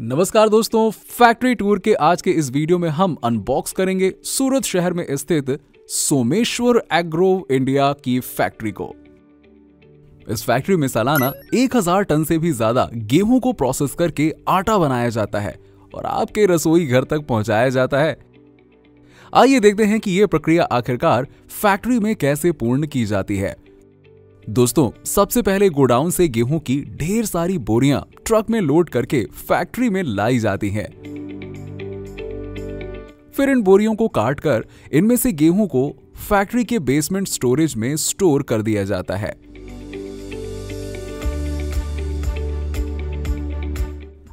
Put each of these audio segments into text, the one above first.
नमस्कार दोस्तों, factory tour के आज के इस वीडियो में हम अनबॉक्स करेंगे सूरत शहर में स्थित सोमेश्वर एग्रो इंडिया की फैक्ट्री को। इस फैक्ट्री में सालाना 1000 टन से भी ज्यादा गेहूं को प्रोसेस करके आटा बनाया जाता है और आपके रसोई घर तक पहुंचाया जाता है। आइए देखते हैं कि यह प्रक्रिया आखिरकार फैक्ट्री में कैसे पूर्ण की जाती है। दोस्तों, सबसे पहले गोडाउन से गेहूं की ढेर सारी बोरियां ट्रक में लोड करके फैक्ट्री में लाई जाती हैं। फिर इन बोरियों को काटकर इनमें से गेहूं को फैक्ट्री के बेसमेंट स्टोरेज में स्टोर कर दिया जाता है।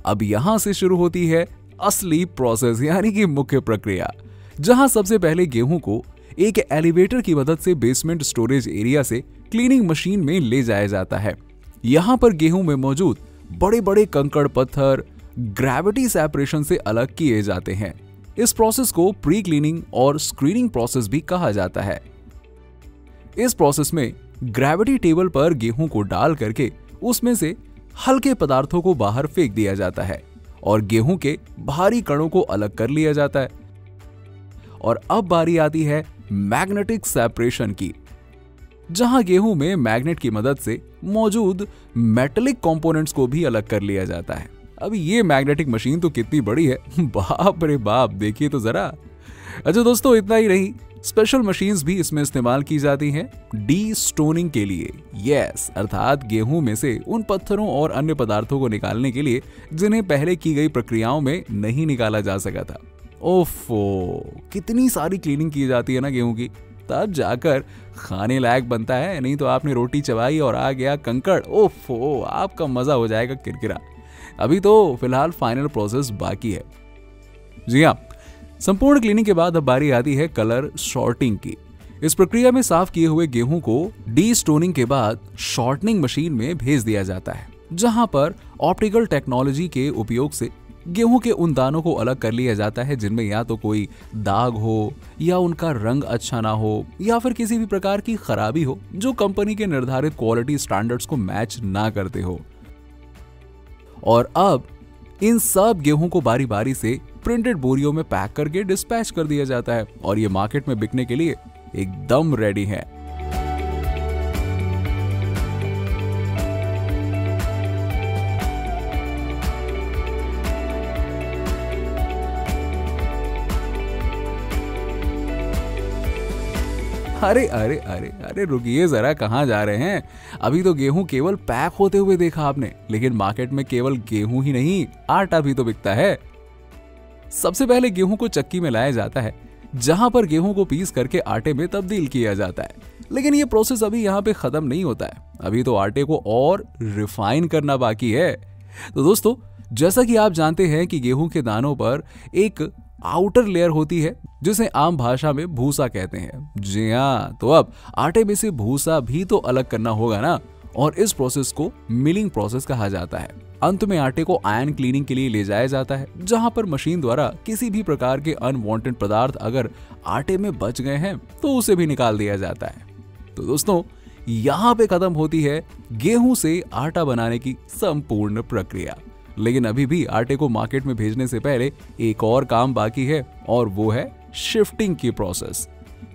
अब यहां से शुरू होती है असली प्रोसेस, यानी कि मुख्य प्रक्रिया, जहां सबसे पहले गेहूं को एक एलिवेटर की मदद से बेसमेंट स्टोरेज एरिया से क्लीनिंग मशीन में ले जाया जाता है। यहां पर गेहूं में मौजूद बड़े बड़े कंकड़ पत्थर ग्रेविटी सेपरेशन से अलग किए जाते हैं। इस प्रोसेस को प्री क्लीनिंग और स्क्रीनिंग प्रोसेस भी कहा जाता है। इस प्रोसेस में ग्रेविटी टेबल पर गेहूं को डाल करके उसमें से हल्के पदार्थों को बाहर फेंक दिया जाता है और गेहूं के भारी कणों को अलग कर लिया जाता है। और अब बारी आती है मैग्नेटिक सेपरेशन की, जहां गेहूं में मैग्नेट की मदद से मौजूद मेटेलिक कंपोनेंट्स को भी अलग कर लिया जाता है। अब ये मैग्नेटिक मशीन तो कितनी बड़ी है, बाप रे बाप, देखिए तो जरा। अच्छा दोस्तों, इतना ही नहीं, स्पेशल मशीन्स भी इसमें इस्तेमाल की जाती हैं डी स्टोनिंग के लिए। यस, अर्थात गेहूं में से उन पत्थरों और अन्य पदार्थों को निकालने के लिए जिन्हें पहले की गई प्रक्रियाओं में नहीं निकाला जा सका था। ओफो, कितनी सारी क्लीनिंग की जाती है ना गेहूं की, तब जाकर खाने लायक बनता है। नहीं तो आपने रोटी चबाई और आ गया कंकड़, ओफो, आपका मजा हो जाएगा किरकिरा। अभी तो फिलहाल फाइनल प्रोसेस बाकी है। जी हाँ, संपूर्ण क्लीनिंग के बाद अब बारी आती है कलर शॉर्टिंग की। इस प्रक्रिया में साफ किए हुए गेहूं को डी स्टोनिंग के बाद शॉर्टनिंग मशीन में भेज दिया जाता है, जहां पर ऑप्टिकल टेक्नोलॉजी के उपयोग से गेहूं के उन दानों को अलग कर लिया जाता है जिनमें या तो कोई दाग हो या उनका रंग अच्छा ना हो या फिर किसी भी प्रकार की खराबी हो जो कंपनी के निर्धारित क्वालिटी स्टैंडर्ड्स को मैच ना करते हो। और अब इन सब गेहूं को बारी बारी से प्रिंटेड बोरियों में पैक करके डिस्पैच कर दिया जाता है और ये मार्केट में बिकने के लिए एकदम रेडी है। अरे अरे अरे अरे, रुकिए जरा, कहां जा रहे हैं? अभी तो गेहूं केवल पैक होते हुए देखा आपने, लेकिन मार्केट में केवल गेहूं ही नहीं, आटा भी तो बिकता है। सबसे पहले गेहूं को चक्की में लाया जाता है, जहां पर गेहूं को पीस करके आटे में तब्दील किया जाता है। लेकिन यह प्रोसेस अभी यहां पे खत्म नहीं होता है, अभी तो आटे को और रिफाइन करना बाकी है। तो दोस्तों, जैसा कि आप जानते हैं कि गेहूं के दानों पर एक आउटर लेयर होती है जिसे आम भाषा में भूसा कहते हैं। जी हाँ, तो अब आटे में से भूसा भी तो अलग करना होगा ना, और इस प्रोसेस को मिलिंग प्रोसेस कहा जाता है। अंत में आटे को आयन क्लीनिंग के लिए ले जाया जाता है, जहां पर मशीन द्वारा किसी भी प्रकार के अनवांटेड पदार्थ अगर आटे में बच गए हैं तो उसे भी निकाल दिया जाता है। तो दोस्तों, यहाँ पे खत्म होती है गेहूं से आटा बनाने की संपूर्ण प्रक्रिया। लेकिन अभी भी आटे को मार्केट में भेजने से पहले एक और काम बाकी है, और वो है शिफ्टिंग की प्रोसेस।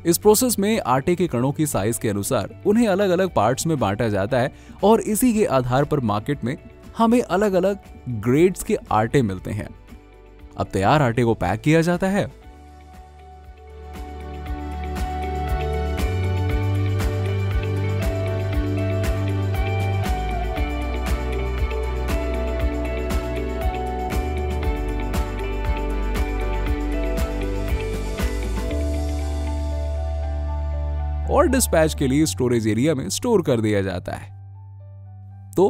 इस प्रोसेस में आटे के कणों की साइज के अनुसार उन्हें अलग अलग पार्ट्स में बांटा जाता है और इसी के आधार पर मार्केट में हमें अलग अलग ग्रेड्स के आटे मिलते हैं। अब तैयार आटे को पैक किया जाता है। और डिस्पैच के लिए स्टोरेज एरिया में स्टोर कर दिया जाता है। तो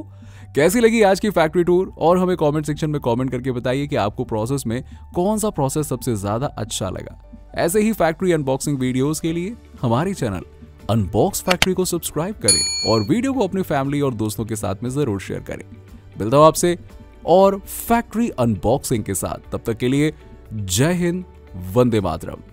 कैसी लगी आज की फैक्ट्री टूर? और हमें कमेंट सेक्शन में कमेंट करके बताइए कि आपको प्रोसेस में कौन सा प्रोसेस सबसे ज्यादा अच्छा लगा। ऐसे ही फैक्ट्री अनबॉक्सिंग वीडियोस के लिए हमारे चैनल अनबॉक्स फैक्ट्री को सब्सक्राइब करें और वीडियो को अपनी फैमिली और दोस्तों के साथ में जरूर शेयर करें। मिलता हूं आपसे और फैक्ट्री अनबॉक्सिंग के साथ, तब तक के लिए जय हिंद, वंदे मातरम।